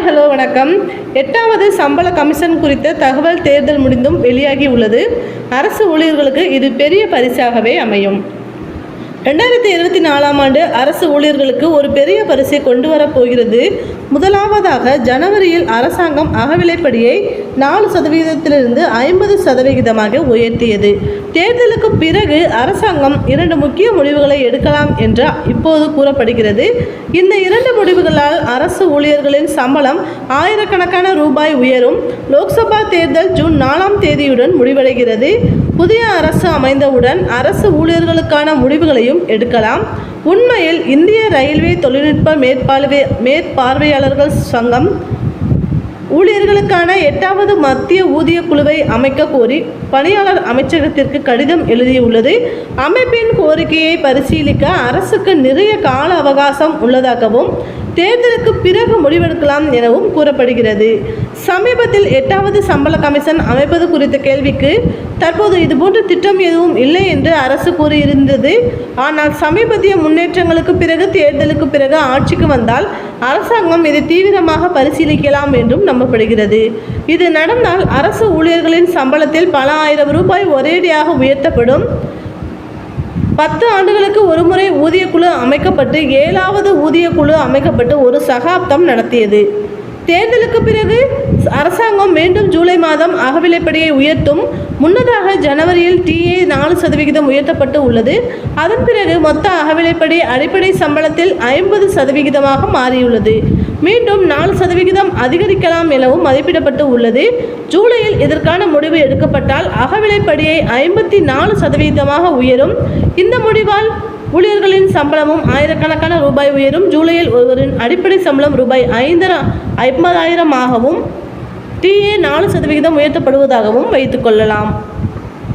Hello வணக்கம். 8வது சம்பள கமிஷன் குறித்த தகவல் தேர்தல் முடிந்தும் வெளியாகி உள்ளது. அரசு ஊழியர்களுக்கு இது பெரிய பரிசாகவே அமையும். 2024ஆம் ஆண்டு அரசு ஊழியர்களுக்கு ஒரு பெரிய பரிசை கொண்டு வரப்போகிறது. முதலாவதாக ஜனவரியில் அரசாங்கம் அகவிலைப்படியை 4% 50% உயர்த்தியது. தேர்தலுக்கு பிறகு அரசாங்கம் 2 முக்கிய முடிவுகளை எடுக்கலாம் என்று இப்போது கூறப்படுகிறது. இந்த 2 முடிவுகளால் அரசு ஊழியர்களின் சம்பளம் ஆயிரக்கணக்கான ரூபாய் உயரும். லோக்சபா தேர்தல் ஜூன் 4ஆம் தேதியுடன் முடிவடைகிறது. புதிய அரசு அமைந்தவுடன் அரசு ஊழியர்களுக்கான முடிவுகளையும் எடுக்கலாம். உண்மையில் இந்திய ரயில்வே தொழில்நுட்ப மேற்பார்வையாளர்கள் சங்கம் ஊழியர்களுக்கான 8வது மத்திய ஊதிய குழுவை அமைக்க கோரி பணியாளர் அமைச்சகத்திற்கு கடிதம் எழுதியுள்ளது. அமைப்பின் கோரிக்கையை பரிசீலிக்க அரசுக்கு நிறைய கால அவகாசம் உள்ளதாகவும் தேர்தலுக்கு பிறகு முடிவெடுக்கலாம் எனவும் கூறப்படுகிறது. சமீபத்தில் 8வது சம்பள கமிஷன் அமைப்பது குறித்த கேள்விக்கு தற்போது இதுபோன்ற திட்டம் எதுவும் இல்லை என்று அரசு கூறியிருந்தது. ஆனால் சமீபத்திய முன்னேற்றங்களுக்கு பிறகு தேர்தலுக்கு பிறகு ஆட்சிக்கு வந்தால் அரசாங்கம் இதை தீவிரமாக பரிசீலிக்கலாம் என்றும் நம்பப்படுகிறது. இது நடந்தால் அரசு ஊழியர்களின் சம்பளத்தில் பல ஆயிரம் ரூபாய் ஒரேடியாக உயர்த்தப்படும். 10 ஆண்டுகளுக்கு ஒருமுறை ஊதியக்குழு அமைக்கப்பட்டு 7வது ஊதியக்குழு அமைக்கப்பட்டு ஒரு சகாப்தம் நடத்தியது. தேர்தலுக்கு பிறகு அரசாங்கம் மீண்டும் ஜூலை மாதம் அகவிலைப்படியை உயர்த்தும். முன்னதாக ஜனவரியில் டிஏ 4% உயர்த்தப்பட்டு உள்ளது. அதன் பிறகு மொத்த அகவிலைப்படி அடிப்படை சம்பளத்தில் 50% மாறியுள்ளது. மீண்டும் 4% அதிகரிக்கலாம் எனவும் மதிப்பிடப்பட்டு உள்ளது. ஜூலையில் இதற்கான முடிவு எடுக்கப்பட்டால் அகவிலைப்படியை 54% உயரும். இந்த முடிவால் ஊழியர்களின் சம்பளமும் ஆயிரக்கணக்கான ரூபாய் உயரும். ஜூலையில் ஒருவரின் அடிப்படை சம்பளம் ரூபாய் 50,000 ஆகவும் டிஏ 4% உயர்த்தப்படுவதாகவும் வைத்துக்கொள்ளலாம்.